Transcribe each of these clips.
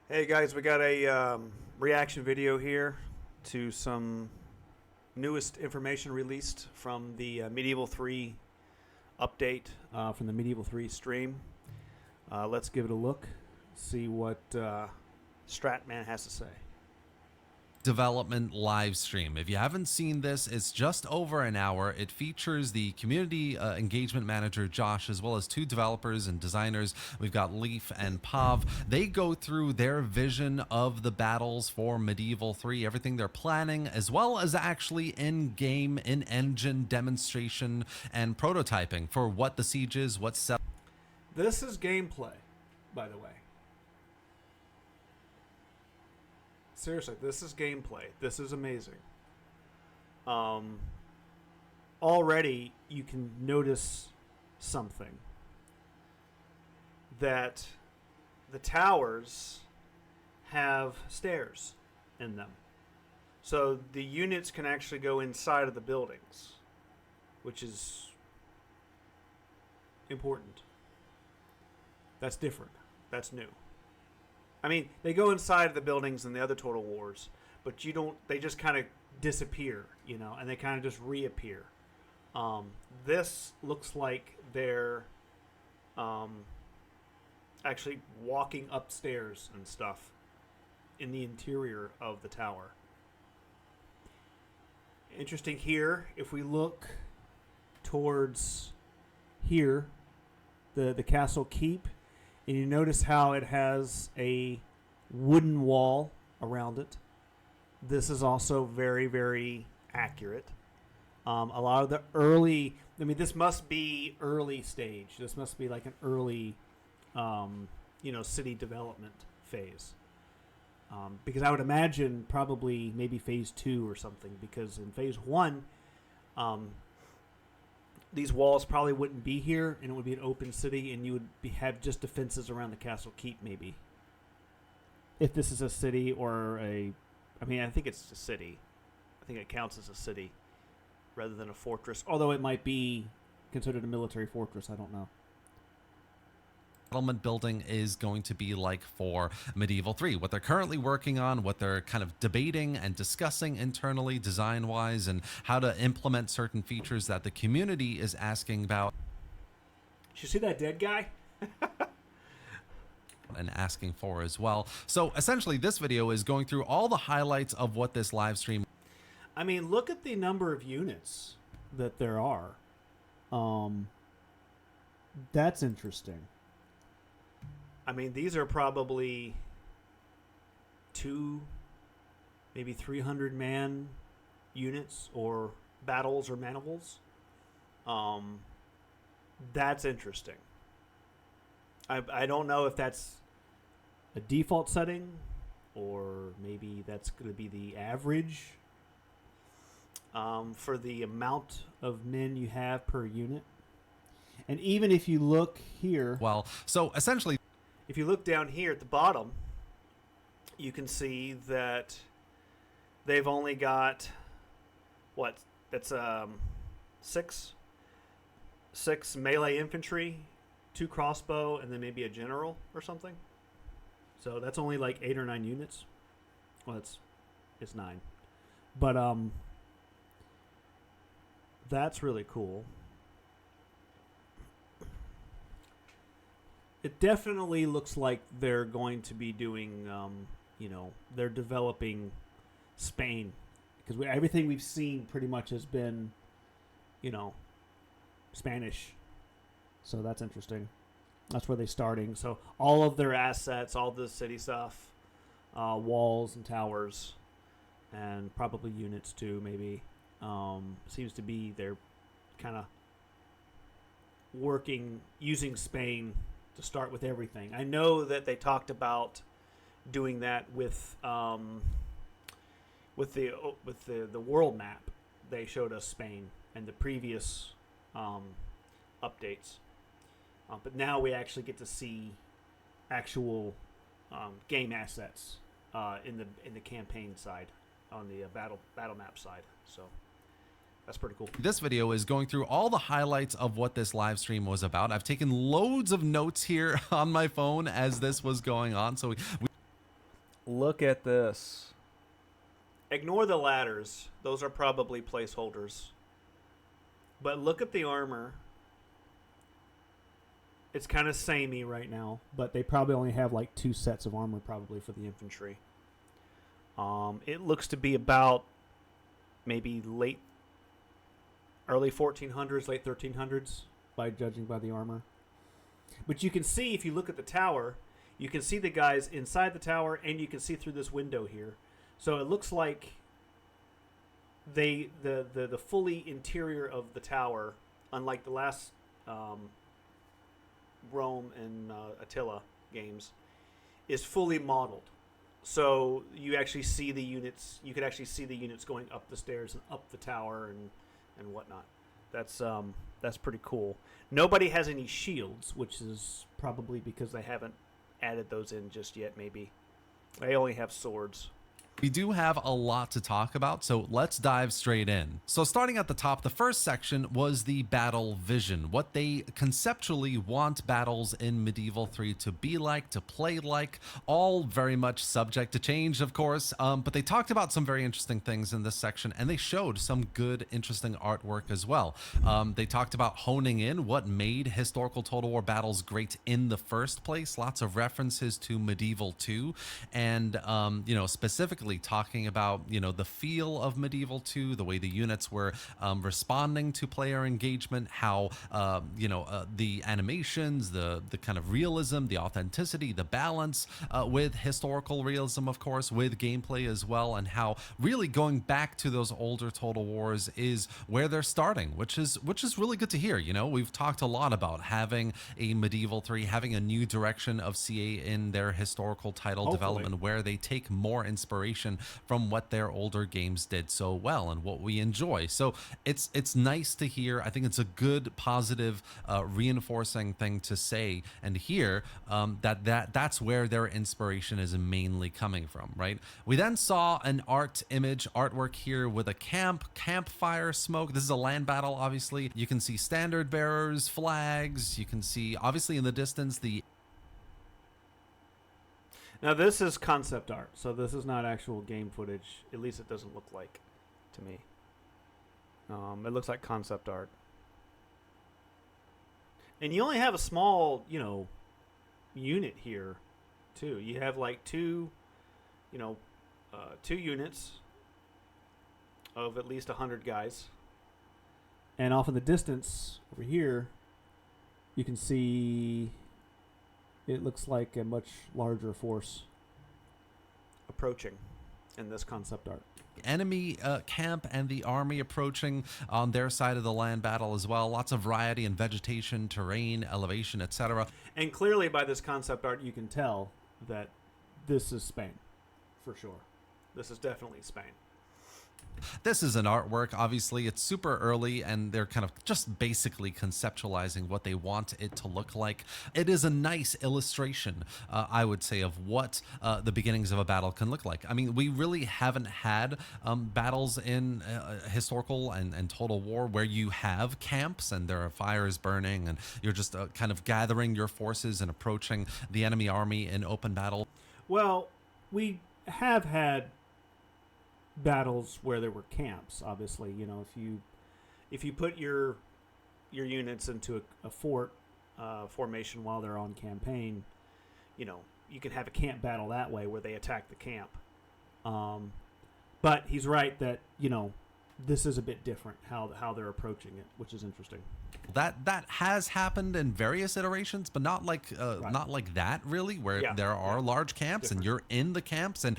Hey guys, we got a reaction video here to some newest information released from the Medieval 3 update from the Medieval 3 stream. Let's give it a look, see what Stratman has to say. Development live stream. If you haven't seen this, it's just over an hour. It features the community engagement manager Josh, as well as two developers and designers. We've got Leaf and Pav. They go through their vision of the battles for Medieval 3, everything they're planning, as well as actually in-game, in-engine demonstration and prototyping for what the siege is, what's set. This is gameplay, by the way. Seriously, this is gameplay. This is amazing. Already, you can notice something. That the towers have stairs in them. So the units can actually go inside of the buildings, which is important. That's different. That's new. I mean, they go inside of the buildings in the other Total Wars, but you don't. They just kind of disappear, you know, and they kind of just reappear. This looks like they're actually walking upstairs and stuff in the interior of the tower. Interesting here, if we look towards here, the castle keep. And you notice how it has a wooden wall around it. This is also very, very accurate. A lot of the early, I mean, this must be early stage. This must be like an early, city development phase. Because I would imagine probably maybe phase 2 or something. Because in phase 1, these walls probably wouldn't be here, and it would be an open city, and you would have just defenses around the castle keep, maybe. If this is a city or I think it's a city. I think it counts as a city rather than a fortress, although it might be considered a military fortress. I don't know. Settlement building is going to be like for Medieval 3, what they're currently working on, what they're kind of debating and discussing internally design-wise, and how to implement certain features that the community is asking about. Did you see that dead guy? And asking for as well. So essentially this video is going through all the highlights of what this live stream. I mean, look at the number of units that there are. That's interesting. I mean, these are probably 2, maybe 300 man units or battles or manivals. That's interesting. I don't know if that's a default setting or maybe that's going to be the average for the amount of men you have per unit. And even if you look here... Well, so essentially... If you look down here at the bottom, you can see that they've only got what? That's 6 melee infantry, 2 crossbow, and then maybe a general or something. So that's only like 8 or 9 units. Well, it's 9, but that's really cool. It definitely looks like they're going to be doing, they're developing Spain. Because everything we've seen pretty much has been, Spanish. So that's interesting. That's where they're starting. So all of their assets, all the city stuff, walls and towers, and probably units too, maybe, seems to be they're kind of using Spain to start with everything. I know that they talked about doing that with the world map. They showed us Spain and the previous updates, but now we actually get to see actual game assets in the campaign side, on the battle map side. So that's pretty cool. This video is going through all the highlights of what this live stream was about. I've taken loads of notes here on my phone as this was going on. So Look at this. Ignore the ladders; those are probably placeholders. But look at the armor. It's kind of samey right now, but they probably only have like 2 sets of armor probably for the infantry. It looks to be about maybe early 1400s, late 1300s, by judging by the armor. But you can see, if you look at the tower, you can see the guys inside the tower, and you can see through this window here. So it looks like the fully interior of the tower, unlike the last Rome and Attila games, is fully modeled. So you actually see the units. You could actually see the units going up the stairs and up the tower and whatnot. That's pretty cool. Nobody has any shields, which is probably because they haven't added those in just yet. Maybe they only have swords. We do have a lot to talk about, so let's dive straight in. So starting at the top, the first section was the battle vision, what they conceptually want battles in Medieval 3 to be like, to play like, all very much subject to change, of course, but they talked about some very interesting things in this section, and they showed some good, interesting artwork as well. They talked about honing in what made historical Total War battles great in the first place, lots of references to Medieval 2, and, specifically talking about, the feel of Medieval 2, the way the units were responding to player engagement, how, the animations, the kind of realism, the authenticity, the balance with historical realism, of course, with gameplay as well, and how really going back to those older Total Wars is where they're starting, which is really good to hear. We've talked a lot about having a Medieval 3, having a new direction of CA in their historical title development, where they take more inspiration from what their older games did so well and what we enjoy. So it's nice to hear. I think it's a good, positive, reinforcing thing to say and hear, that's where their inspiration is mainly coming from, right? We then saw an artwork here with a campfire smoke. This is a land battle, obviously. You can see standard bearers, flags. You can see, obviously, in the distance, the Now this is concept art, so this is not actual game footage. At least it doesn't look like to me. It looks like concept art. And you only have a small, unit here, too. You have like two units of at least 100 guys. And off in the distance over here, you can see it looks like a much larger force approaching in this concept art. Enemy camp and the army approaching on their side of the land battle as well. Lots of variety in vegetation, terrain, elevation, etc. And clearly by this concept art, you can tell that this is Spain, for sure. This is definitely Spain. This is an artwork. Obviously, it's super early, and they're kind of just basically conceptualizing what they want it to look like. It is a nice illustration, I would say, of what the beginnings of a battle can look like. I mean, we really haven't had battles in historical and Total War where you have camps and there are fires burning and you're just kind of gathering your forces and approaching the enemy army in open battle. Well, we have had battles where there were camps. Obviously, if you put your units into a fort formation while they're on campaign, you can have a camp battle that way where they attack the camp. But he's right that this is a bit different how they're approaching it, which is interesting. That has happened in various iterations, but not like that really, where there are large camps and you're in the camps and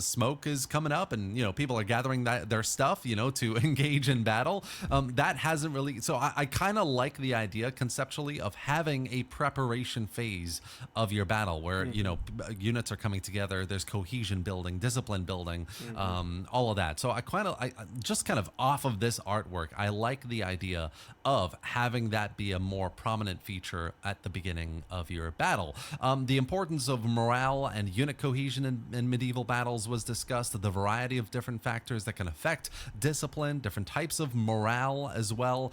smoke is coming up and people are gathering their stuff to engage in battle. That hasn't really. So I kind of like the idea conceptually of having a preparation phase of your battle where units are coming together. There's cohesion building, discipline building, all of that. So just kind of off of this artwork, I like the idea of having that be a more prominent feature at the beginning of your battle. The importance of morale and unit cohesion in medieval battles was discussed, the variety of different factors that can affect discipline, different types of morale as well.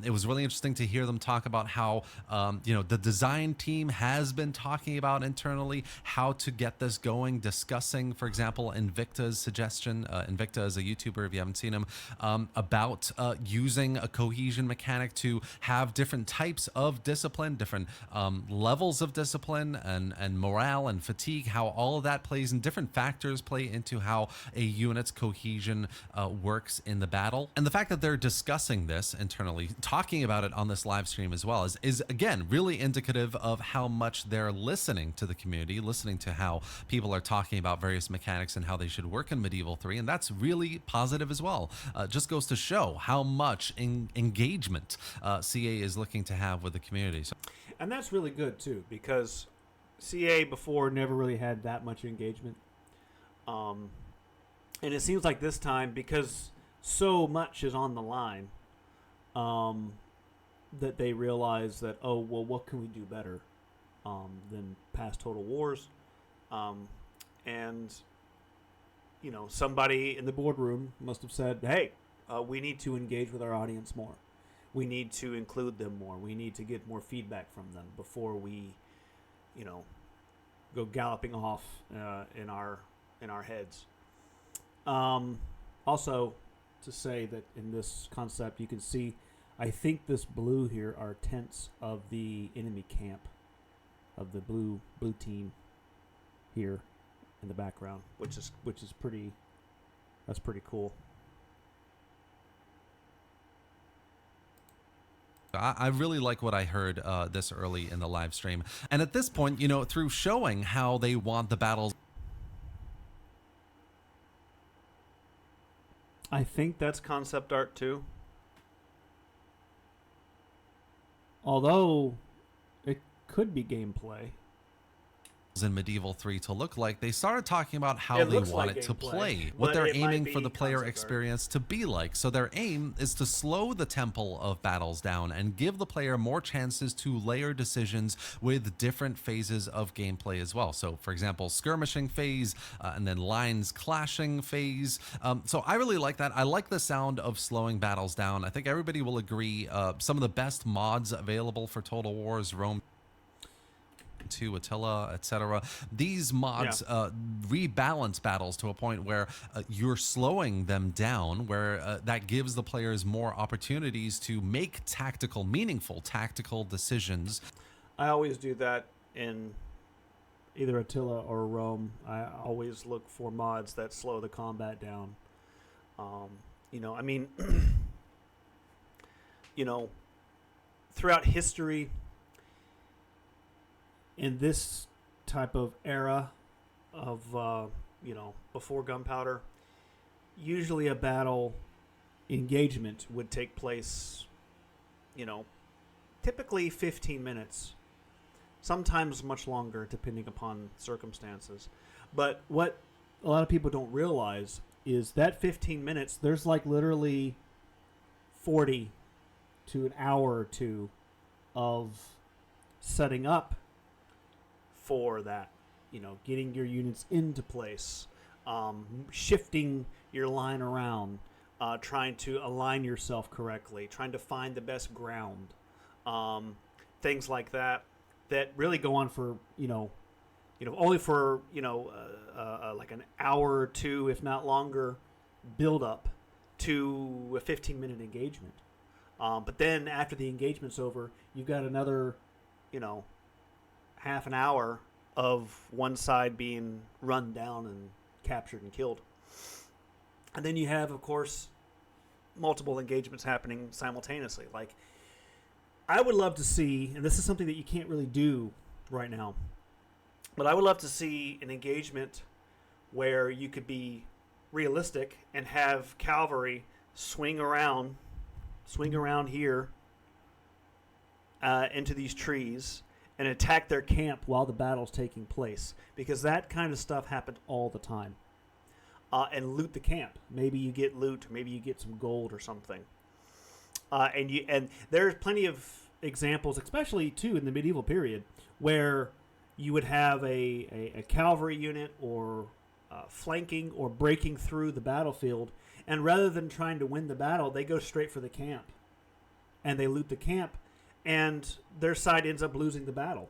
It was really interesting to hear them talk about how, the design team has been talking about internally how to get this going, discussing, for example, Invicta's suggestion. Invicta is a YouTuber, if you haven't seen him, about using a cohesion mechanic to have different types of discipline, different levels of discipline and morale and fatigue, how all of that plays and different factors play into how a unit's cohesion works in the battle. And the fact that they're discussing this internally, talking about it on this live stream as well, is again really indicative of how much they're listening to the community, listening to how people are talking about various mechanics and how they should work in Medieval 3, and that's really positive as well. Just goes to show how much engagement CA is looking to have with the community. So, and that's really good too, because CA before never really had that much engagement. And it seems like this time, because so much is on the line, that they realize that, oh, well, what can we do better than past Total Wars? And, somebody in the boardroom must have said, hey, we need to engage with our audience more. We need to include them more. We need to get more feedback from them before we, go galloping off in our heads. Also, to say that in this concept, you can see, I think this blue here are tents of the enemy camp, of the blue team here in the background, which is pretty. That's pretty cool. I really like what I heard this early in the live stream. And at this point, through showing how they want the battles. I think that's concept art too. Although it could be gameplay. In Medieval 3 to look like, they started talking about how they want it to play, what they're aiming for the player experience to be like. So their aim is to slow the tempo of battles down and give the player more chances to layer decisions with different phases of gameplay as well. So for example, skirmishing phase and then lines clashing phase. So I really like that. I like the sound of slowing battles down. I think everybody will agree some of the best mods available for Total War's Rome to Attila, etc. These mods rebalance battles to a point where you're slowing them down, where that gives the players more opportunities to make meaningful tactical decisions. I always do that in either Attila or Rome. I always look for mods that slow the combat down. Throughout history, in this type of era of, before gunpowder, usually a battle engagement would take place, typically 15 minutes, sometimes much longer depending upon circumstances. But what a lot of people don't realize is that 15 minutes, there's like literally 40 to an hour or two of setting up for that, getting your units into place, shifting your line around, trying to align yourself correctly, trying to find the best ground, things like that really go on for only for like an hour or two, if not longer, build up to a 15-minute engagement. But then after the engagement's over, you've got another half an hour of one side being run down and captured and killed. And then you have, of course, multiple engagements happening simultaneously. Like, I would love to see, and this is something that you can't really do right now, but I would love to see an engagement where you could be realistic and have cavalry swing around here into these trees and attack their camp while the battle's taking place, because that kind of stuff happened all the time. and loot the camp. Maybe you get loot, maybe you get some gold or something. And there's plenty of examples, especially too in the medieval period, where you would have a cavalry unit or flanking or breaking through the battlefield, and rather than trying to win the battle, they go straight for the camp, and they loot the camp, and their side ends up losing the battle.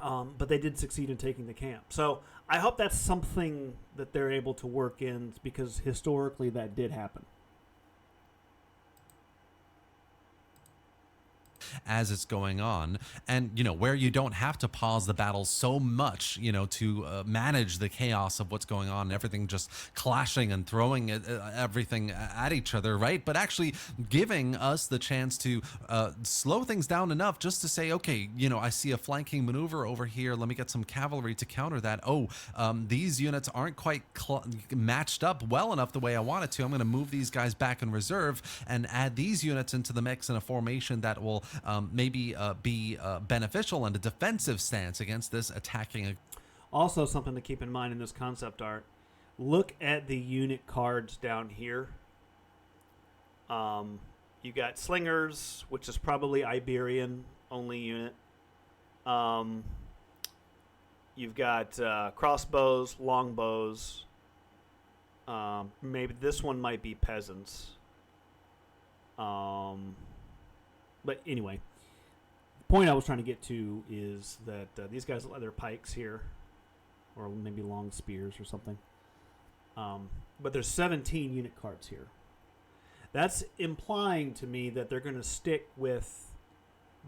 But they did succeed in taking the camp. So I hope that's something that they're able to work in, because historically that did happen. As it's going on, and where you don't have to pause the battle so much to manage the chaos of what's going on, everything just clashing and throwing everything at each other, right? But actually giving us the chance to slow things down enough just to say, okay, I see a flanking maneuver over here, let me get some cavalry to counter that. These units aren't quite matched up well enough the way I wanted to. I'm going to move these guys back in reserve and add these units into the mix in a formation that will maybe be beneficial in a defensive stance against this attacking. Also, something to keep in mind in this concept art, look at the unit cards down here. You got slingers, which is probably Iberian only unit. You've got crossbows, longbows. Maybe this one might be peasants. But anyway, the point I was trying to get to is that these guys look like they're pikes here, or maybe long spears or something. But there's 17 unit cards here. That's implying to me that they're going to stick with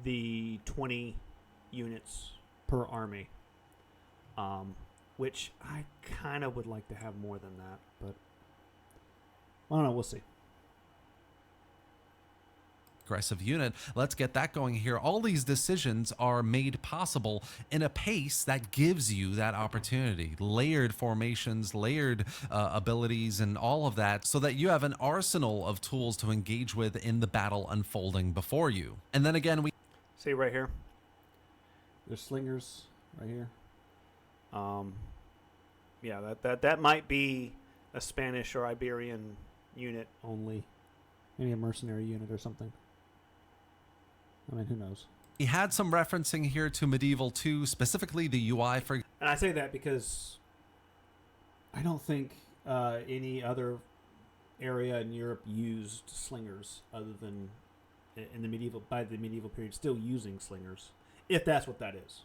the 20 units per army, which I kind of would like to have more than that, but I don't know. We'll see. Aggressive unit. Let's get that going here. All these decisions are made possible in a pace that gives you that opportunity. Layered formations, layered abilities, and all of that, so that you have an arsenal of tools to engage with in the battle unfolding before you. And then again, we see right here. There's slingers right here. Yeah, that might be a Spanish or Iberian unit only. Maybe a mercenary unit or something. I mean, who knows? We had some referencing here to Medieval 2, specifically the UI for... And I say that because I don't think any other area in Europe used slingers other than by the medieval period, still using slingers, if that's what that is.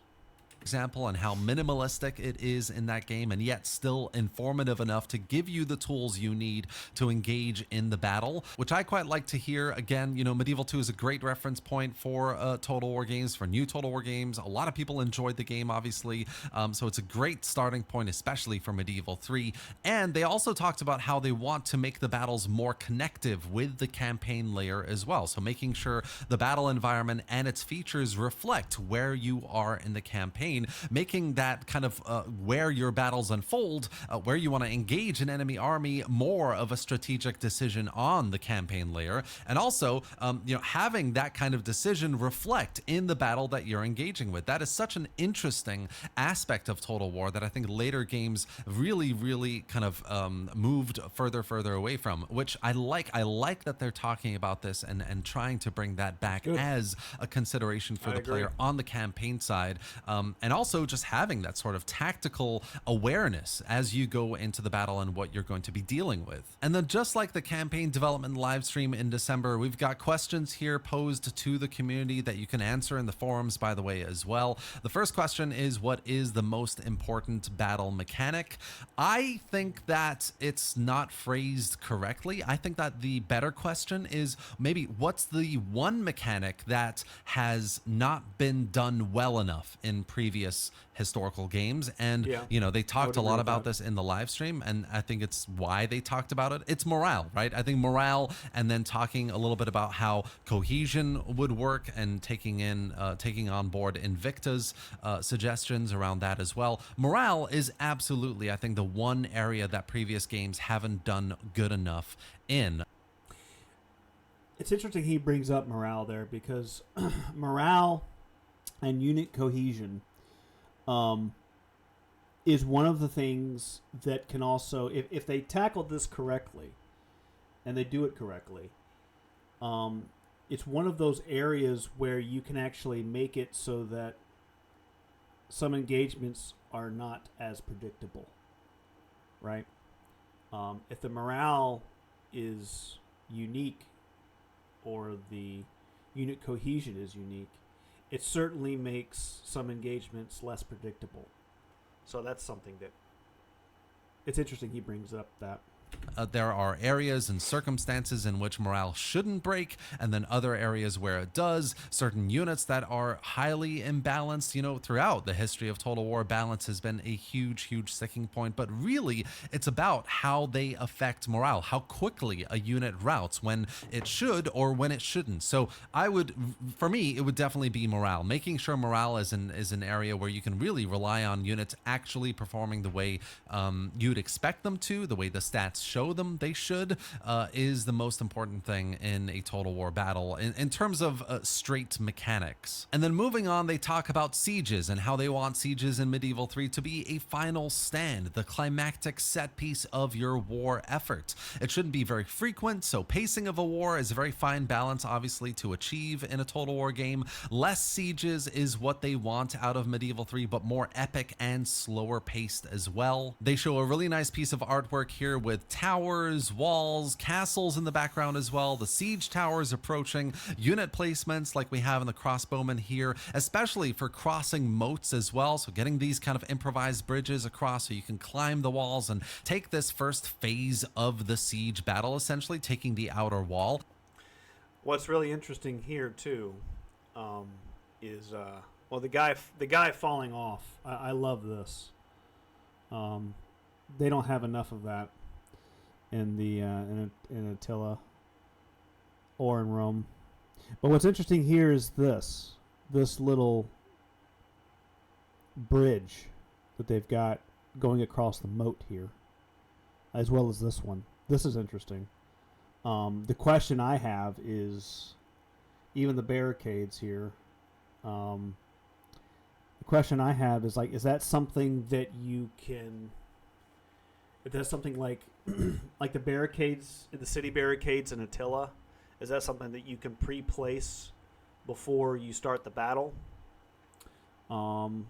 Example on how minimalistic it is in that game, and yet still informative enough to give you the tools you need to engage in the battle, which I quite like to hear. Again, Medieval 2 is a great reference point for Total War games, for new Total War games. A lot of people enjoyed the game, obviously, so it's a great starting point, especially for Medieval 3. And they also talked about how they want to make the battles more connective with the campaign layer as well, so making sure the battle environment and its features reflect where you are in the campaign, making that kind of where your battles unfold, where you want to engage an enemy army, more of a strategic decision on the campaign layer, and also having that kind of decision reflect in the battle that you're engaging with. That is such an interesting aspect of Total War that I think later games really kind of moved further away from, which I like. I like that they're talking about this and trying to bring that back as a consideration for the player on the campaign side. And also just having that sort of tactical awareness as you go into the battle and what you're going to be dealing with. And then just like the campaign development live stream in December, we've got questions here posed to the community that you can answer in the forums, by the way, as well. The first question is, what is the most important battle mechanic? I think that it's not phrased correctly. I think that the better question is maybe what's the one mechanic that has not been done well enough in previous historical games. And they talked a lot about this in the live stream, and I think it's why they talked about it. It's morale, right? I think morale, and then talking a little bit about how cohesion would work, and taking on board Invicta's suggestions around that as well. Morale is absolutely, I think, the one area that previous games haven't done good enough in. It's interesting he brings up morale there, because morale and unit cohesion is one of the things that can also, if they tackle this correctly, and they do it correctly, it's one of those areas where you can actually make it so that some engagements are not as predictable, right? If the morale is unique or the unit cohesion is unique, it certainly makes some engagements less predictable. So that's something that it's interesting he brings up that. There are areas and circumstances in which morale shouldn't break, and then other areas where it does. Certain units that are highly imbalanced. You know, throughout the history of Total War, balance has been a huge sticking point, but really it's about how they affect morale, how quickly a unit routes, when it should or when it shouldn't. So for me, it would definitely be morale. Making sure morale is an area where you can really rely on units actually performing the way you'd expect them to, the way the stats show them they should, is the most important thing in a Total War battle in terms of straight mechanics. And then moving on, they talk about sieges and how they want sieges in Medieval 3 to be a final stand, the climactic set piece of your war effort. It shouldn't be very frequent, so pacing of a war is a very fine balance, obviously, to achieve in a Total War game. Less sieges is what they want out of Medieval 3, but more epic and slower paced as well. They show a really nice piece of artwork here with towers, walls, castles in the background as well, the siege towers approaching, unit placements like we have in the crossbowmen here, especially for crossing moats as well, so getting these kind of improvised bridges across so you can climb the walls and take this first phase of the siege battle, essentially taking the outer wall. What's really interesting here too is well, the guy falling off. I love this. They don't have enough of that in the in Attila or in Rome. But what's interesting here is this little bridge that they've got going across the moat here, as well as this one. This is interesting. The question I have is, even the barricades here. The question I have is, like, is that something that you can? If that's something like like the barricades, the city barricades in Attila, is that something that you can pre-place before you start the battle? Or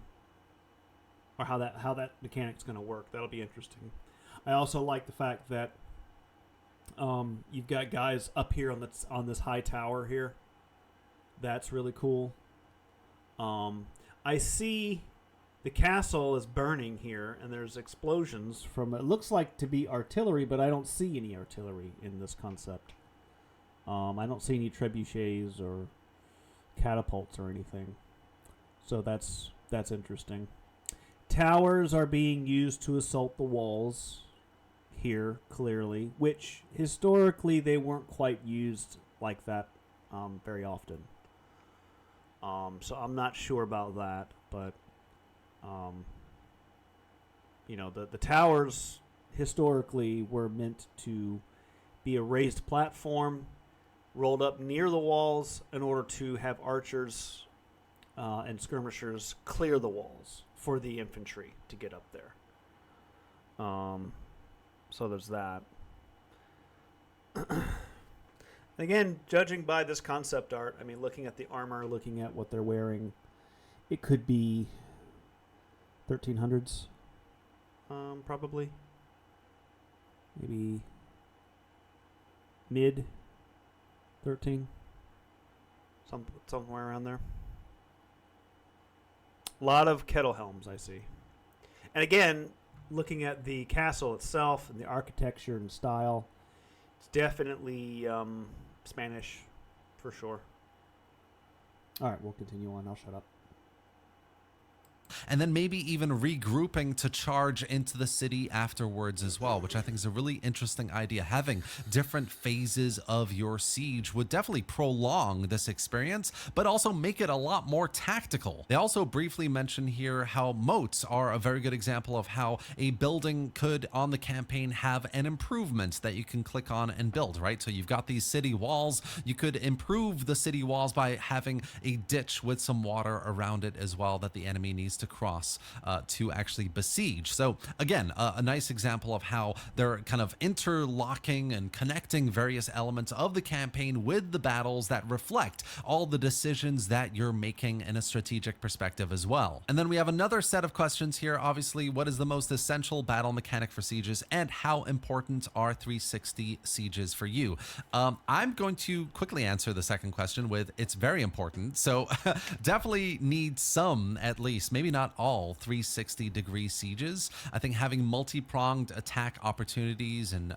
how that mechanic's going to work? That'll be interesting. I also like the fact that you've got guys up here on this high tower here. That's really cool. I see the castle is burning here, and there's explosions from it looks like to be artillery, but I don't see any artillery in this concept. I don't see any trebuchets or catapults or anything. So that's interesting. Towers are being used to assault the walls here, clearly, which historically they weren't quite used like that very often. So I'm not sure about that, but you know, the towers historically were meant to be a raised platform rolled up near the walls in order to have archers and skirmishers clear the walls for the infantry to get up there. So there's that. Again, judging by this concept art, I mean, looking at the armor, looking at what they're wearing, it could be 1300s, probably. Maybe mid 13, somewhere around there. A lot of kettle helms I see. And again, looking at the castle itself and the architecture and style, it's definitely Spanish for sure. All right, we'll continue on. I'll shut up. And then maybe even regrouping to charge into the city afterwards as well, which I think is a really interesting idea. Having different phases of your siege would definitely prolong this experience, but also make it a lot more tactical. They also briefly mention here how moats are a very good example of how a building could, on the campaign, have an improvement that you can click on and build, right? So you've got these city walls. You could improve the city walls by having a ditch with some water around it as well that the enemy needs to cross to actually besiege. So again, a nice example of how they're kind of interlocking and connecting various elements of the campaign with the battles that reflect all the decisions that you're making in a strategic perspective as well. And then we have another set of questions here. Obviously, what is the most essential battle mechanic for sieges, and how important are 360 sieges for you? I'm going to quickly answer the second question with it's very important. So definitely need some, at least, maybe not all, 360-degree sieges. I think having multi-pronged attack opportunities and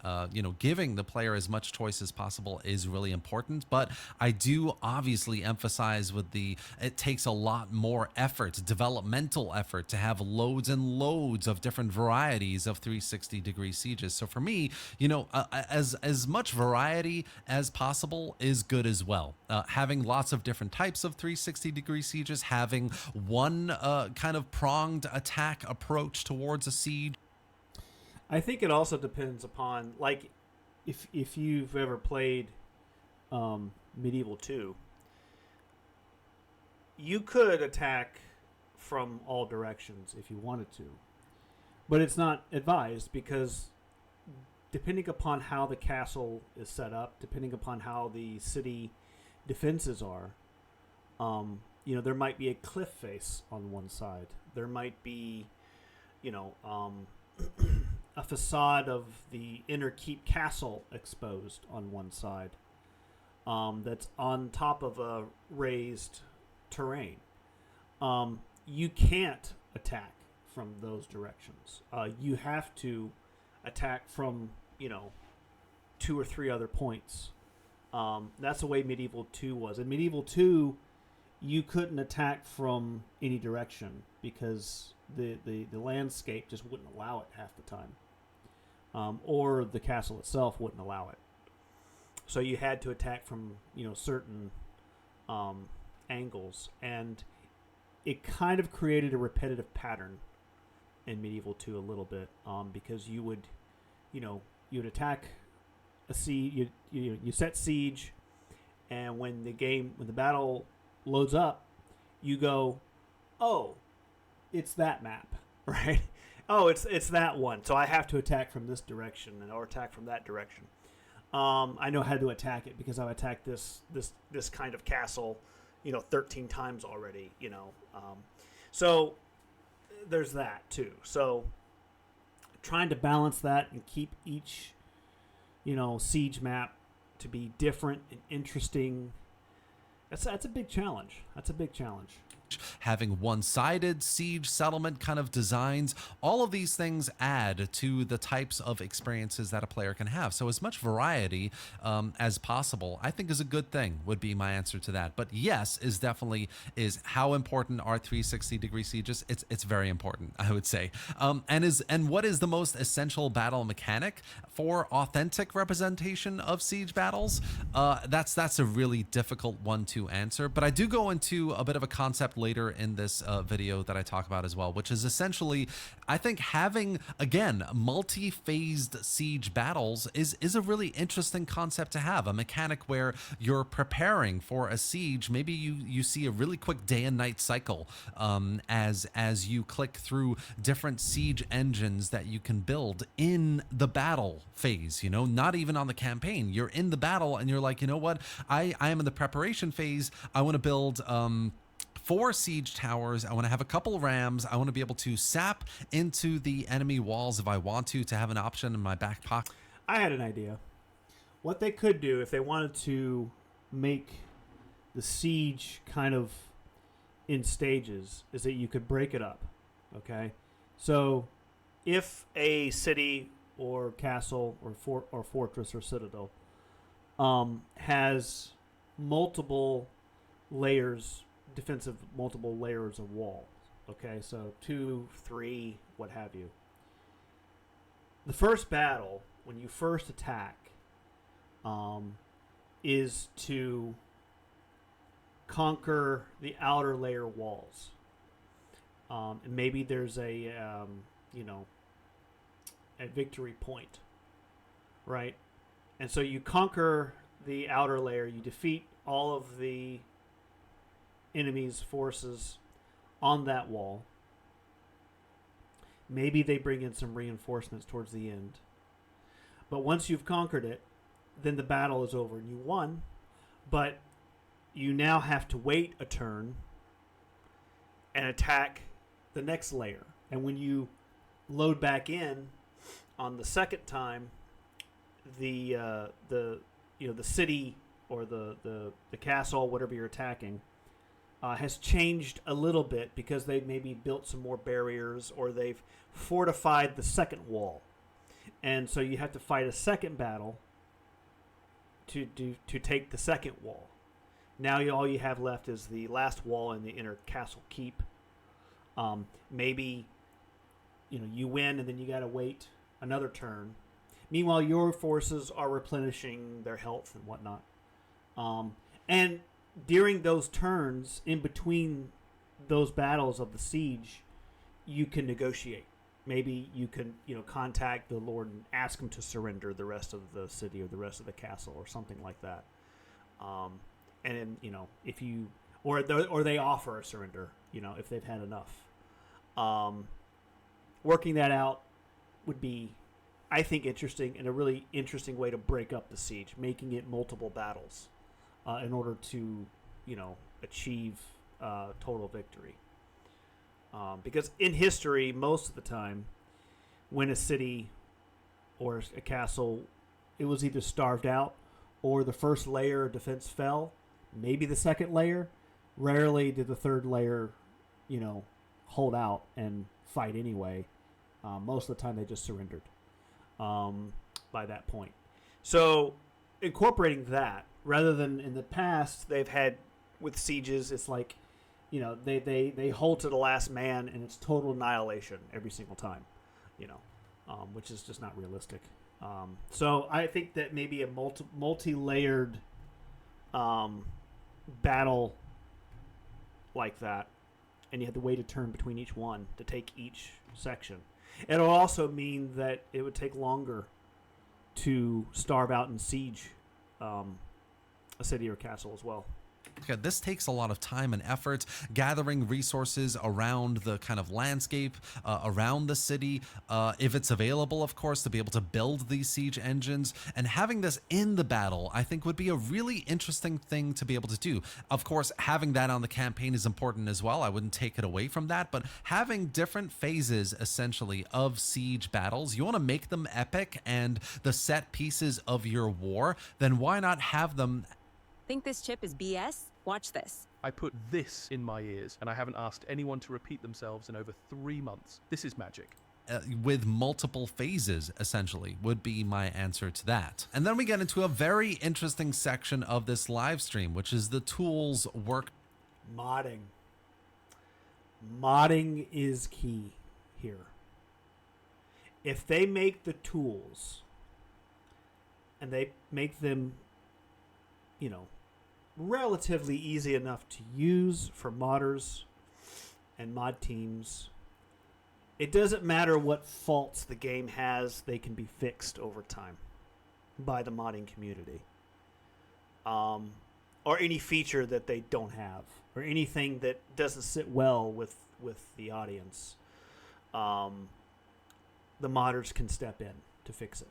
giving the player as much choice as possible is really important. But I do obviously emphasize with it takes a lot more effort, developmental effort, to have loads and loads of different varieties of 360-degree sieges. So for me, as much variety as possible is good as well. Having lots of different types of 360-degree sieges, having one kind of pronged attack approach towards a siege. I think it also depends upon, like, if you've ever played Medieval 2, you could attack from all directions if you wanted to, but it's not advised, because depending upon how the castle is set up, depending upon how the city defenses are, there might be a cliff face on one side. There might be, a facade of the inner keep castle exposed on one side, that's on top of a raised terrain. You can't attack from those directions. You have to attack from, 2 or 3 other points. That's the way Medieval 2 was. In Medieval 2, you couldn't attack from any direction because the landscape just wouldn't allow it half the time. Or the castle itself wouldn't allow it. So you had to attack from, certain angles. And it kind of created a repetitive pattern in Medieval 2 a little bit, because you would attack a siege, you set siege, and when the battle loads up, you go, oh, it's that map, right? Oh, it's that one, so I have to attack from this direction or attack from that direction. I know how to attack it because I've attacked this kind of castle, 13 times already, so there's that too. So trying to balance that and keep each, siege map to be different and interesting, that's a big challenge. Having one-sided siege settlement kind of designs, all of these things add to the types of experiences that a player can have. So as much variety as possible, I think, is a good thing, would be my answer to that. But yes, is how important are 360-degree sieges? It's very important, I would say. And what is the most essential battle mechanic for authentic representation of siege battles? That's a really difficult one to answer. But I do go into a bit of a concept later in this video that I talk about as well, which is essentially, I think, having, again, multi-phased siege battles is a really interesting concept to have. A mechanic where you're preparing for a siege. Maybe you see a really quick day and night cycle as you click through different siege engines that you can build in the battle phase, not even on the campaign. You're in the battle and you're like, you know what, I am in the preparation phase. I want to build 4 siege towers. I want to have a couple rams. I want to be able to sap into the enemy walls if I want to have an option in my back pocket. I had an idea. What they could do if they wanted to make the siege kind of in stages is that you could break it up. Okay? So if a city or castle or fortress or citadel has multiple layers, multiple layers of walls. Okay, so 2, 3, what have you. The first battle, when you first attack, is to conquer the outer layer walls. And maybe there's a victory point, right? And so you conquer the outer layer, you defeat all of the enemy's forces on that wall, Maybe they bring in some reinforcements towards the end. But once you've conquered it, then the battle is over and you won. But you now have to wait a turn and attack the next layer. And when you load back in on the second time, the city or the castle, whatever you're attacking, has changed a little bit because they maybe built some more barriers or they've fortified the second wall. And so you have to fight a second battle to take the second wall. Now all you have left is the last wall in the inner castle keep. Maybe you win and then you got to wait another turn. Meanwhile, your forces are replenishing their health and whatnot. And during those turns, in between those battles of the siege, you can negotiate. Maybe you can, contact the Lord and ask him to surrender the rest of the city or the rest of the castle or something like that. And then, if you or they offer a surrender, if they've had enough. Working that out would be, I think, interesting and a really interesting way to break up the siege, making it multiple battles in order to, achieve total victory. Because in history, most of the time, when a city or a castle, it was either starved out or the first layer of defense fell, maybe the second layer. Rarely did the third layer, hold out and fight anyway. Most of the time, they just surrendered by that point. So incorporating that, rather than in the past, they've had with sieges, it's like, they hold to the last man and it's total annihilation every single time, which is just not realistic. So I think that maybe a multi-layered battle like that, and you have to wait a turn between each one to take each section. It'll also mean that it would take longer to starve out and siege a city or castle as well. Okay, this takes a lot of time and effort, gathering resources around the kind of landscape, around the city, if it's available, of course, to be able to build these siege engines. And having this in the battle, I think, would be a really interesting thing to be able to do. Of course, having that on the campaign is important as well. I wouldn't take it away from that, but having different phases, essentially, of siege battles, you want to make them epic and the set pieces of your war, then why not have them... Think this chip is BS? Watch this. I put this in my ears, and I haven't asked anyone to repeat themselves in over 3 months. This is magic. With multiple phases, essentially, would be my answer to that. And then we get into a very interesting section of this live stream, which is the tools work. Modding. Modding is key here. If they make the tools and they make them, relatively easy enough to use for modders and mod teams, it doesn't matter what faults the game has, they can be fixed over time by the modding community. Or any feature that they don't have, or anything that doesn't sit well with the audience. The modders can step in to fix it.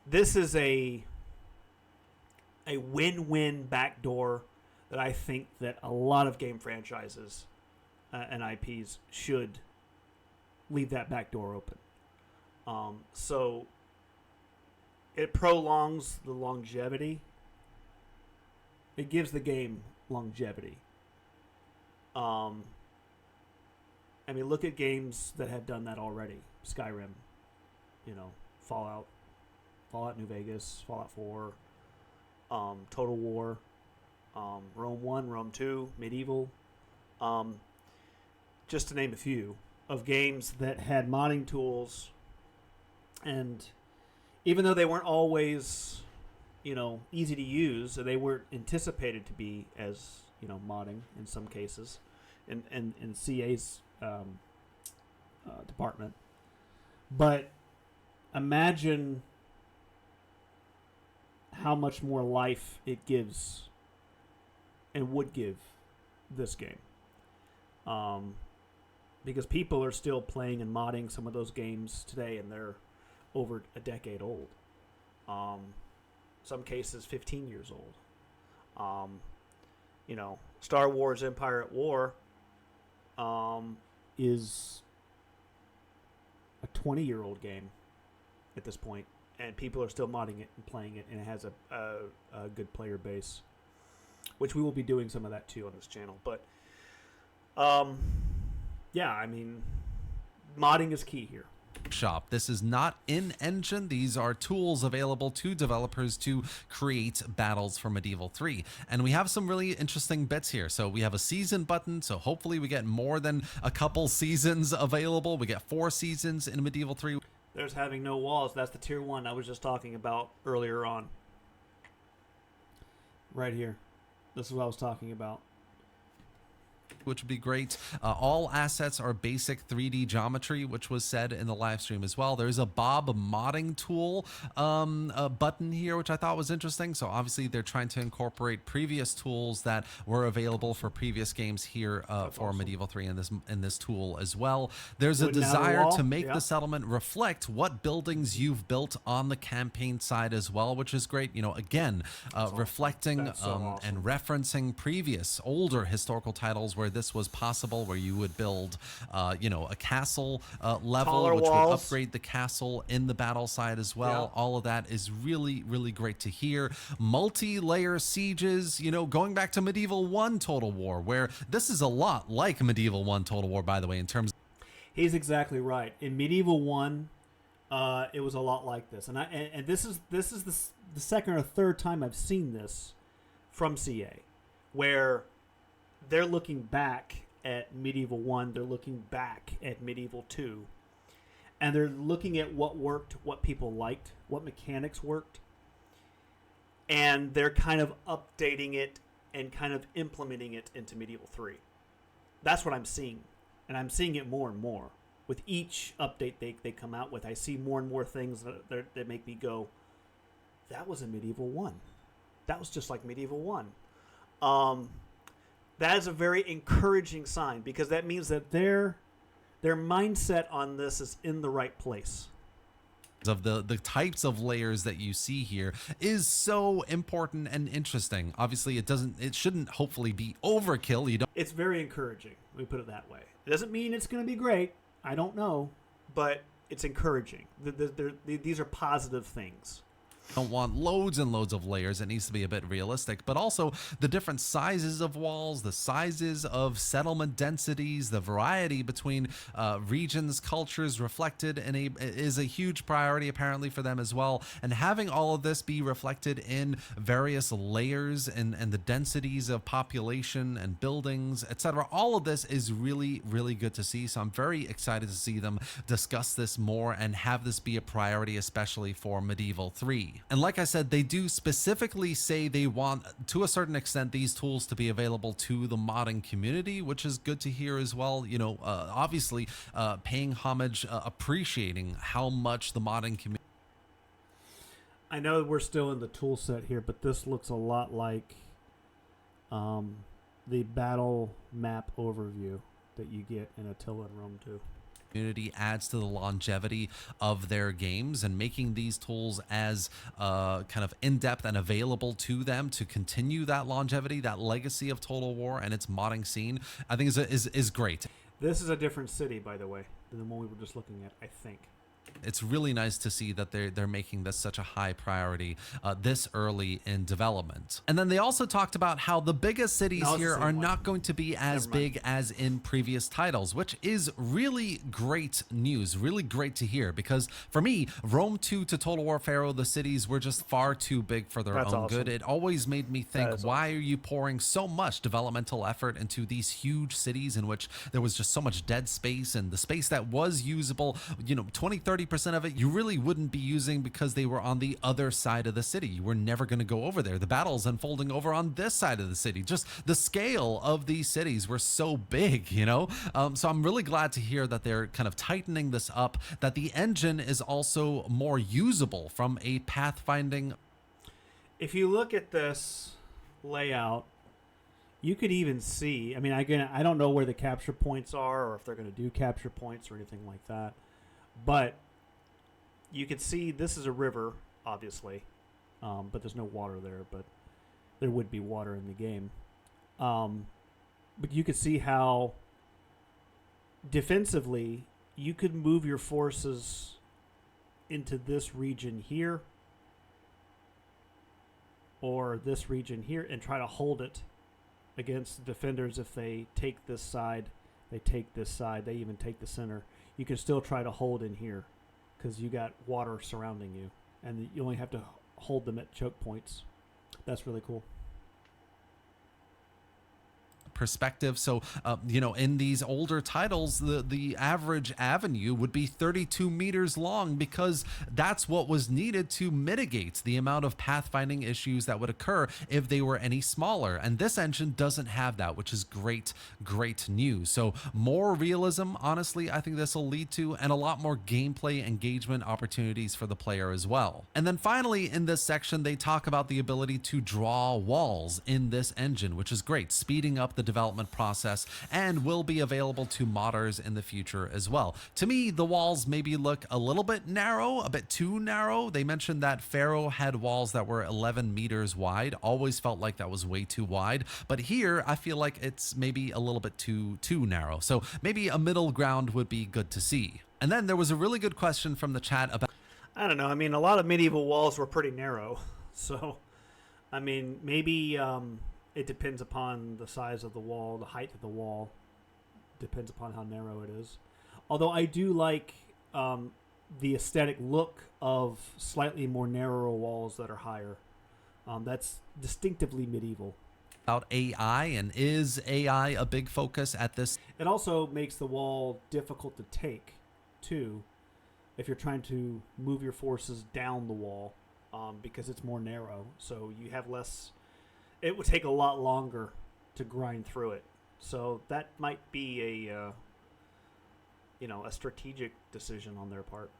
This is a win-win backdoor that I think that a lot of game franchises and IPs should leave that back door open. So it prolongs the longevity. It gives the game longevity. I mean, look at games that have done that already. Skyrim, Fallout New Vegas, Fallout 4, Total War, Rome 1, Rome 2, Medieval, just to name a few of games that had modding tools, and even though they weren't always, easy to use, they weren't anticipated to be as, modding in some cases, in CA's department. But imagine how much more life it gives and would give this game. because people are still playing and modding some of those games today, and they're over a decade old. Some cases 15 years old. Star Wars Empire at War is a 20-year-old game at this point, and people are still modding it and playing it, and it has a good player base, which we will be doing some of that too on this channel. But yeah, I mean, modding is key here. Shop. This is not in-engine. These are tools available to developers to create battles for Medieval 3. And we have some really interesting bits here. So we have a season button, so hopefully we get more than a couple seasons available. We get 4 seasons in Medieval 3. There's having no walls. That's the tier 1 I was just talking about earlier on. Right here. This is what I was talking about. Which would be great. All assets are basic 3D geometry, which was said in the live stream as well. There's a Bob modding tool button here, which I thought was interesting. So obviously they're trying to incorporate previous tools that were available for previous games here for awesome. Medieval 3 in this tool as well. There's a Wooden outer desire wall. to make Yeah. the settlement reflect what buildings you've built on the campaign side as well, which is great. You know, again, reflecting That's so awesome. and referencing previous older historical titles where this was possible, where you would build a castle level, Taller which would walls. upgrade the castle in the battle side as well. Yeah. All of that is really, really great to hear. Multi-layer sieges, going back to Medieval 1 Total War, where this is a lot like Medieval 1 Total War, by the way, in terms. He's exactly right. In Medieval 1, it was a lot like this, and this is the second or third time I've seen this from CA, where they're looking back at Medieval 1, they're looking back at Medieval 2, and they're looking at what worked, what people liked, what mechanics worked, and they're kind of updating it and kind of implementing it into Medieval 3. That's what I'm seeing, and I'm seeing it more and more. With each update they come out with, I see more and more things that make me go, that was in Medieval 1. That was just like Medieval 1. That is a very encouraging sign, because that means that their mindset on this is in the right place. Of the types of layers that you see here is so important and interesting. Obviously, it shouldn't hopefully be overkill. It's very encouraging. Let me put it that way. It doesn't mean it's going to be great. I don't know, but it's encouraging. These are positive things. Don't want loads and loads of layers. It needs to be a bit realistic, but also the different sizes of walls, the sizes of settlement densities, the variety between regions, cultures reflected is a huge priority apparently for them as well. And having all of this be reflected in various layers and the densities of population and buildings, etc. All of this is really, really good to see. So I'm very excited to see them discuss this more and have this be a priority, especially for Medieval 3. And like I said, they do specifically say they want, to a certain extent, these tools to be available to the modding community, which is good to hear as well. Obviously, paying homage, appreciating how much the modding community. I know we're still in the tool set here, but this looks a lot like the battle map overview that you get in Attila and Rome 2. Community adds to the longevity of their games, and making these tools as kind of in-depth and available to them to continue that longevity, that legacy of Total War and its modding scene, I think is great. This is a different city, by the way, than the one we were just looking at, I think. It's really nice to see that they're making this such a high priority this early in development. And then they also talked about how the biggest cities here are not going to be as big as in previous titles, which is really great news, really great to hear, because for me, Rome 2 to Total War Pharaoh, the cities were just far too big for their own good. It always made me think, why are you pouring so much developmental effort into these huge cities in which there was just so much dead space, and the space that was usable, 20-30% of it you really wouldn't be using because they were on the other side of the city. You were never going to go over there. The battle's unfolding over on this side of the city. Just the scale of these cities were so big, so I'm really glad to hear that they're kind of tightening this up, that the engine is also more usable from a pathfinding. If you look at this layout, You could even see. I mean, I don't know where the capture points are, or if they're going to do capture points or anything like that. But you can see this is a river, obviously, but there's no water there. But there would be water in the game. But you could see how defensively you could move your forces into this region here or this region here and try to hold it against the defenders. If they take this side, they take this side, they even take the center. You can still try to hold in here because you got water surrounding you, and you only have to hold them at choke points. That's really cool. Perspective. So, in these older titles, the average avenue would be 32 meters long because that's what was needed to mitigate the amount of pathfinding issues that would occur if they were any smaller. And this engine doesn't have that, which is great news. So more realism, honestly, I think this will lead to, and a lot more gameplay engagement opportunities for the player as well. And then finally, in this section, they talk about the ability to draw walls in this engine, which is great, speeding up the development process, and will be available to modders in the future as well. To me, the walls maybe look a little bit narrow, a bit too narrow. They mentioned that Pharaoh had walls that were 11 meters wide. Always felt like that was way too wide, but here I feel like it's maybe a little bit too narrow. So maybe a middle ground would be good to see. And then there was a really good question from the chat about, I don't know. I mean, a lot of medieval walls were pretty narrow. So, I mean, maybe it depends upon the size of the wall, the height of the wall. Depends upon how narrow it is. Although I do like the aesthetic look of slightly more narrow walls that are higher. That's distinctively medieval. AI, and is AI a big focus at this? It also makes the wall difficult to take, too, if you're trying to move your forces down the wall, because it's more narrow. So you have less. It would take a lot longer to grind through it. So that might be a strategic decision on their part.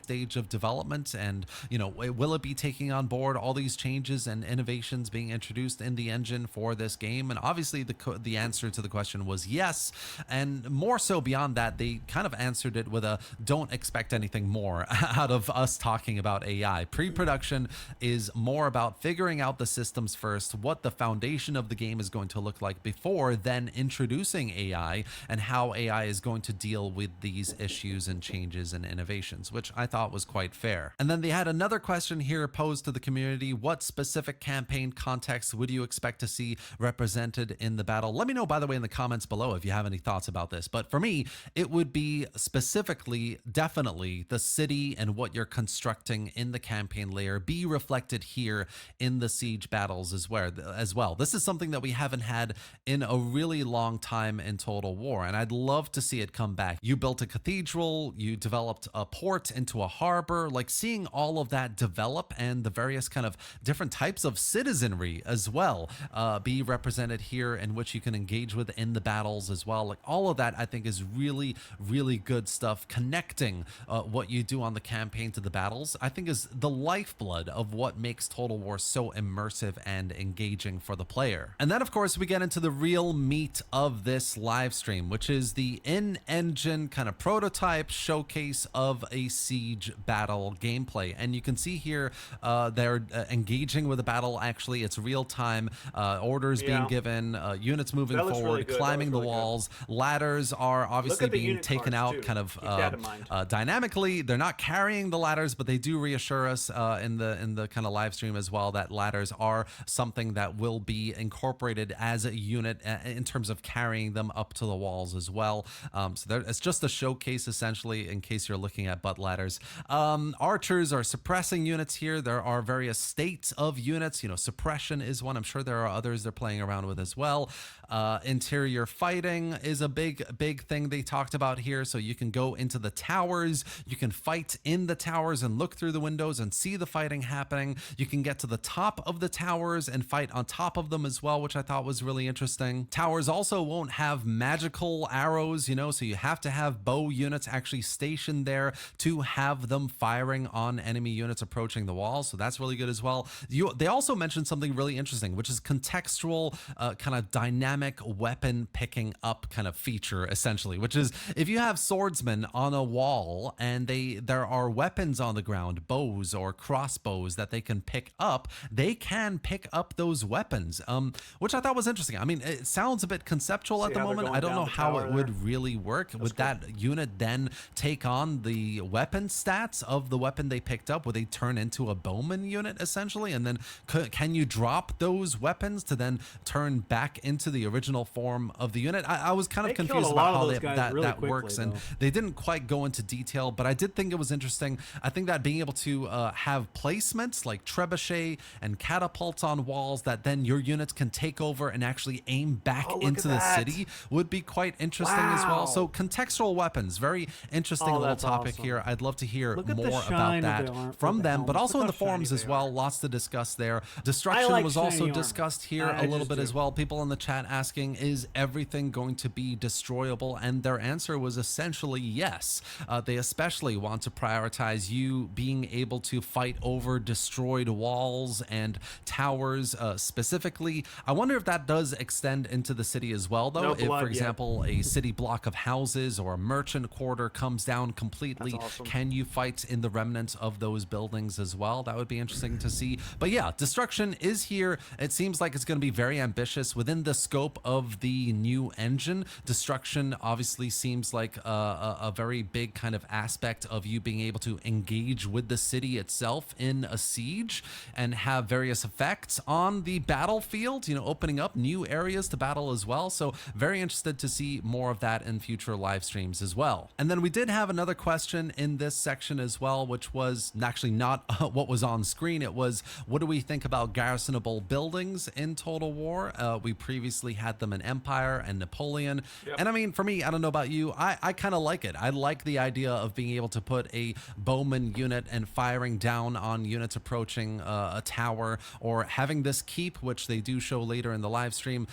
Stage of development, and will it be taking on board all these changes and innovations being introduced in the engine for this game? And obviously the answer to the question was yes, and more so beyond that, they kind of answered it with a don't expect anything more out of us talking about AI. Pre-production is more about figuring out the systems first, what the foundation of the game is going to look like before then introducing AI, and how AI is going to deal with these issues and changes and innovations, which I thought was quite fair. And then they had another question here posed to the community: what specific campaign context would you expect to see represented in the battle? Let me know, by the way, in the comments below if you have any thoughts about this. But for me, it would be specifically, definitely, the city and what you're constructing in the campaign layer be reflected here in the siege battles as well. This is something that we haven't had in a really long time in Total War, and I'd love to see it come back. You built a cathedral, you developed a port into a harbor, like seeing all of that develop, and the various kind of different types of citizenry as well be represented here, in which you can engage with in the battles as well. Like all of that I think is really good stuff. Connecting what you do on the campaign to the battles, I think, is the lifeblood of what makes Total War so immersive and engaging for the player. And then of course we get into the real meat of this live stream, which is the in-engine kind of prototype showcase of a siege battle gameplay. And you can see here they're engaging with the battle. Actually, it's real time, orders being given, units moving forward, really climbing the walls. Ladders are obviously being taken out kind of dynamically. They're not carrying the ladders, but they do reassure us in the kind of live stream as well that ladders are something that will be incorporated as a unit in terms of carrying them up to the walls as well. So it's just a showcase essentially, in case you're looking at butt ladders. Archers are suppressing units here. There are various states of units. Suppression is one. I'm sure there are others they're playing around with as well. Interior fighting is a big thing they talked about here. So you can go into the towers, you can fight in the towers and look through the windows and see the fighting happening. You can get to the top of the towers and fight on top of them as well, which I thought was really interesting. Towers also won't have magical arrows, you know, so you have to have bow units actually stationed there to have them firing on enemy units approaching the wall. So that's really good as well. They also mentioned something really interesting, which is contextual kind of dynamic weapon picking up kind of feature, essentially, which is if you have swordsmen on a wall and there are weapons on the ground, bows or crossbows that they can pick up, they can pick up those weapons, which I thought was interesting. I mean, it sounds a bit conceptual at the moment. I don't know how it would really work. Would that unit then take on the weapon stats of the weapon they picked up? Would they turn into a bowman unit essentially? And then can you drop those weapons to then turn back into the original form of the unit? I was kind of confused about how that works, and they didn't quite go into detail, but I did think it was interesting. I think that being able to have placements like trebuchet and catapults on walls that then your units can take over and actually aim back into the city would be quite interesting as well. So contextual weapons, very interesting little topic here. I'd love to hear more about that from them, but also in the forums as well. Lots to discuss there. Destruction was also discussed here a little bit as well. People in the chat asking, is everything going to be destroyable? And their answer was essentially yes. They especially want to prioritize you being able to fight over destroyed walls and towers specifically. I wonder if that does extend into the city as well, though. If, for example, a city block of houses or a merchant quarter comes down completely, can you fight in the remnants of those buildings as well? That would be interesting to see. But yeah, destruction is here. It seems like it's going to be very ambitious within the scope of the new engine. Destruction obviously seems like a very big kind of aspect of you being able to engage with the city itself in a siege and have various effects on the battlefield, you know, opening up new areas to battle as well. So very interested to see more of that in future live streams as well. And then we did have another question in this section as well, which was actually not what was on screen. It was, what do we think about garrisonable buildings in Total War? We previously had them in Empire and Napoleon. And I mean, for me, I don't know about you, I kind of like it. I like the idea of being able to put a bowman unit and firing down on units approaching a tower, or having this keep, which they do show later in the live stream,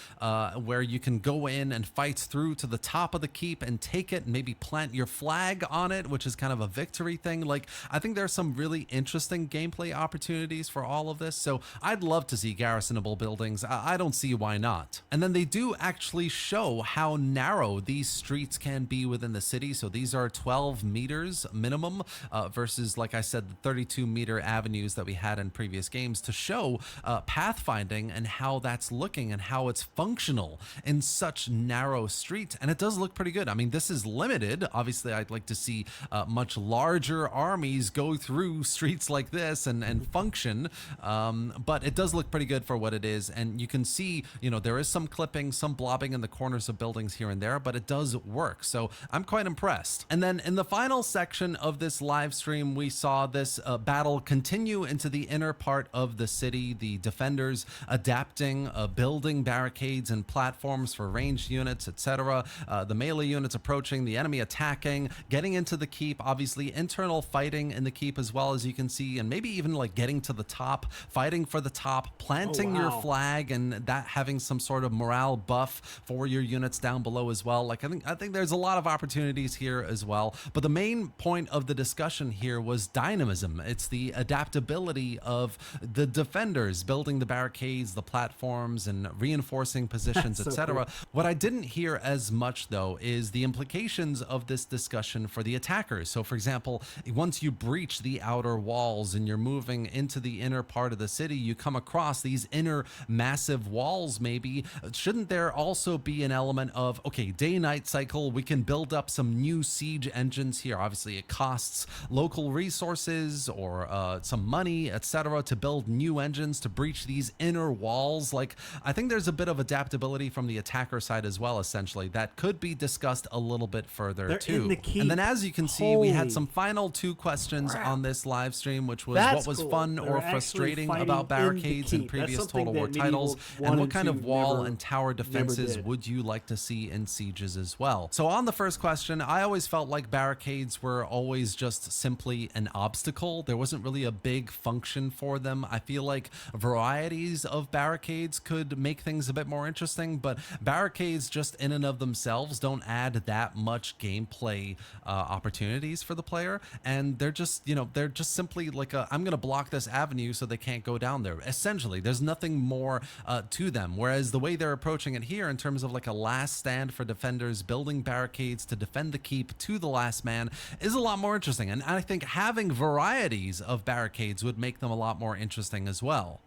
where you can go in and fight through to the top of the keep and take it and maybe plant your flag on it, which is kind of a victory thing. Like, I think there's some really interesting gameplay opportunities for all of this. So I'd love to see garrisonable buildings. I don't see why not. And then they do actually show how narrow these streets can be within the city. So these are 12 meters minimum versus, like I said, the 32-meter avenues that we had in previous games, to show pathfinding and how that's looking and how it's functional in such narrow streets. And it does look pretty good. I mean, this is limited. Obviously, I'd like to see much larger armies go through streets like this and function. But it does look pretty good for what it is. And you can see, you know, there is some clipping, some blobbing in the corners of buildings here and there, but it does work. So I'm quite impressed. And then in the final section of this live stream, we saw this battle continue into the inner part of the city. The defenders adapting, building barricades and platforms for ranged units, etc. The melee units approaching, the enemy attacking, getting into the keep, obviously internal fighting in the keep as well, as you can see, and maybe even like getting to the top, fighting for the top, planting your flag, and that having some sort of morale buff for your units down below as well. Like, I think there's a lot of opportunities here as well. But the main point of the discussion here was dynamism. It's the adaptability of the defenders building the barricades, the platforms, and reinforcing positions, etc. Cool. What I didn't hear as much, though, is the implications of this discussion for the attackers. So, for example, once you breach the outer walls and you're moving into the inner part of the city, you come across these inner massive walls maybe. Shouldn't there also be an element of, okay, day-night cycle, we can build up some new siege engines here. Obviously, it costs local resources or some money, etc., to build new engines to breach these inner walls. Like, I think there's a bit of adaptability from the attacker side as well, essentially, that could be discussed a little bit further too. And then, as you can see, we had some final two questions on this live stream, which was what was fun or frustrating about barricades in previous Total War titles, and what kind of wall and tower defenses did. would you like to see in sieges as well? So on the first question, I always felt like barricades were always just simply an obstacle. There wasn't really a big function for them. I feel like varieties of barricades could make things a bit more interesting, but barricades just in and of themselves don't add that much gameplay opportunities for the player, and they're just, you know, they're just simply like I'm gonna block this avenue so they can't go down there. Essentially, there's nothing more to them, whereas the way they're approaching it here in terms of like a last stand for defenders, building barricades to defend the keep to the last man, is a lot more interesting, and I think having varieties of barricades would make them a lot more interesting as well.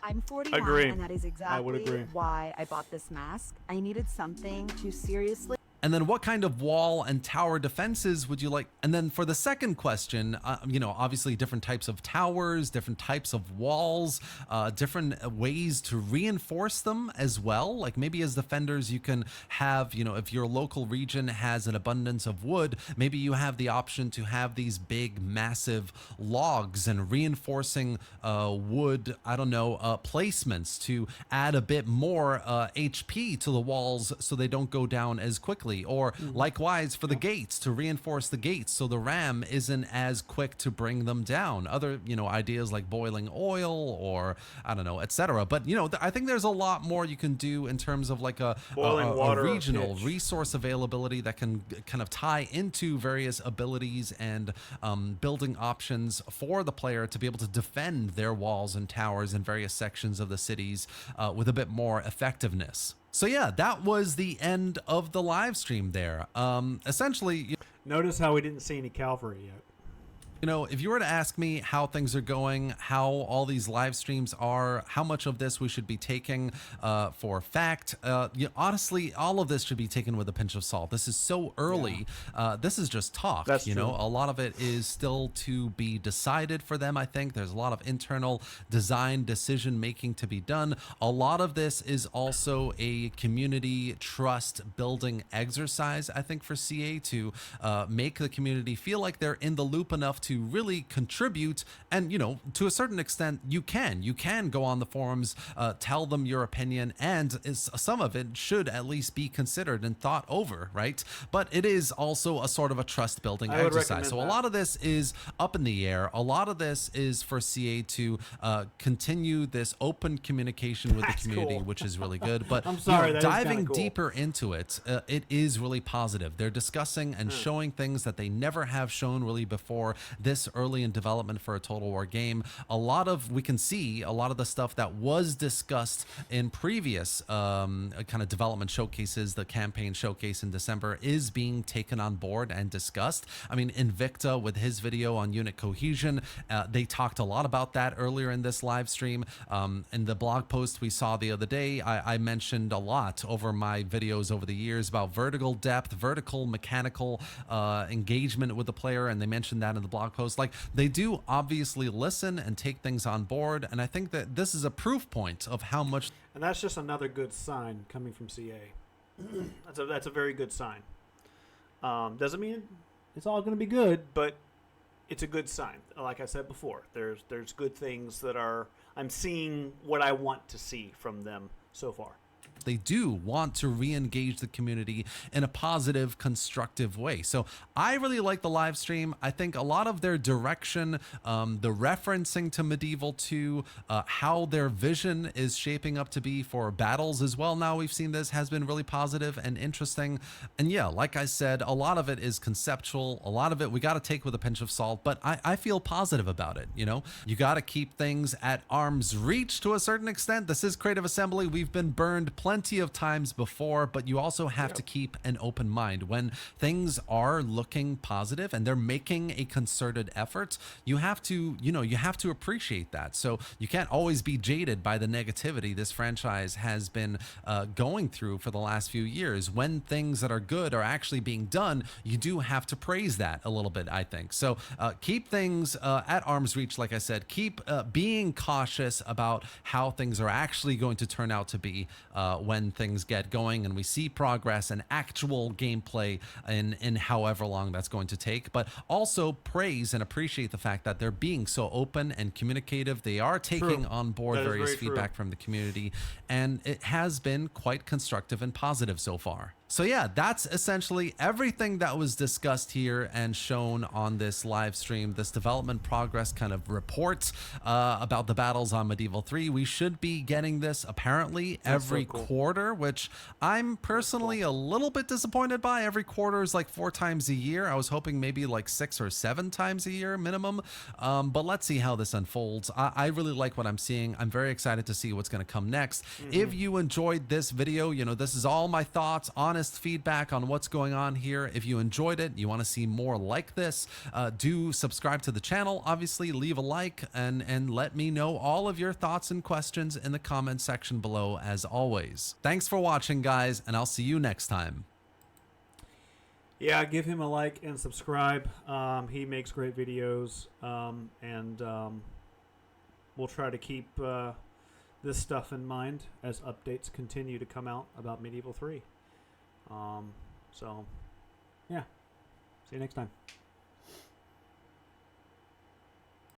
I'm 41, Agree. and that is I would exactly agree. why I bought this mask. I needed something to seriously. And then what kind of wall and tower defenses would you like? And then for the second question, you know, obviously different types of towers, different types of walls, different ways to reinforce them as well. Like maybe as defenders, you can have, you know, if your local region has an abundance of wood, maybe you have the option to have these big, massive logs and reinforcing wood, I don't know, placements to add a bit more HP to the walls so they don't go down as quickly. Or likewise for the gates, to reinforce the gates so the ram isn't as quick to bring them down. Other, you know, ideas like boiling oil or I don't know, etc. But you know, I think there's a lot more you can do in terms of like a regional resource availability that can kind of tie into various abilities and building options for the player to be able to defend their walls and towers in various sections of the cities with a bit more effectiveness. So yeah, that was the end of the live stream there. Essentially, Notice how we didn't see any cavalry yet. you know, if you were to ask me how things are going, how all these live streams are, how much of this we should be taking for fact, honestly, all of this should be taken with a pinch of salt. This is so early. This is just talk. That's you know, true. a lot of it is still to be decided for them. I think there's a lot of internal design decision making to be done. A lot of this is also a community trust building exercise, I think, for CA to make the community feel like they're in the loop enough to really contribute. And, you know, to a certain extent, you can go on the forums, tell them your opinion, and some of it should at least be considered and thought over, right? But it is also a sort of a trust building I would exercise. recommend So a that. lot of this is up in the air. A lot of this is for CA to continue this open communication with That's the community, cool. which is really good. But I'm sorry, you know, that is kinda diving cool. deeper into it, it is really positive. They're discussing and showing things that they never have shown really before this early in development for a Total War game. We can see a lot of the stuff that was discussed in previous kind of development showcases. The campaign showcase in December is being taken on board and discussed. I mean, Invicta with his video on unit cohesion, they talked a lot about that earlier in this live stream. In the blog post we saw the other day, I mentioned a lot over my videos over the years about vertical depth, vertical mechanical engagement with the player, and they mentioned that in the blog post. Like, they do obviously listen and take things on board, and I think that this is a proof point of how much. And that's just another good sign coming from CA. That's a very good sign. Doesn't mean it's all going to be good, but it's a good sign. Like I said before, there's good things that I'm seeing what I want to see from them so far. They do want to re-engage the community in a positive, constructive way. So I really like the live stream. I think a lot of their direction, the referencing to Medieval 2, how their vision is shaping up to be for battles as well, now we've seen this, has been really positive and interesting. And yeah, like I said, a lot of it is conceptual. A lot of it we got to take with a pinch of salt, but I feel positive about it. You know, you got to keep things at arm's reach to a certain extent. This is Creative Assembly. We've been burned plenty of times before, but you also have to keep an open mind. When things are looking positive and they're making a concerted effort, you have to, you have to appreciate that. So you can't always be jaded by the negativity this franchise has been going through for the last few years. When things that are good are actually being done, you do have to praise that a little bit, I think. So keep things at arm's reach, like I said. Keep being cautious about how things are actually going to turn out to be when things get going and we see progress and actual gameplay in however long that's going to take, but also praise and appreciate the fact that they're being so open and communicative. They are taking on board That is various very true. feedback from the community, and it has been quite constructive and positive so far. So yeah, that's essentially everything that was discussed here and shown on this live stream, this development progress kind of report about the battles on Medieval 3. We should be getting this apparently every so cool. quarter, which I'm personally a little bit disappointed by. Every quarter is like 4 times a year. I was hoping maybe like 6 or 7 times a year minimum, but let's see how this unfolds. I really like what I'm seeing. I'm very excited to see what's going to come next. If you enjoyed this video, you know, this is all my thoughts, honest feedback on what's going on here. If you enjoyed it, you want to see more like this, do subscribe to the channel, obviously leave a like, and let me know all of your thoughts and questions in the comment section below as always. Thanks for watching, guys, and I'll see you next time. Yeah, give him a like and subscribe. He makes great videos, and we'll try to keep this stuff in mind as updates continue to come out about Medieval 3. So, yeah. See you next time.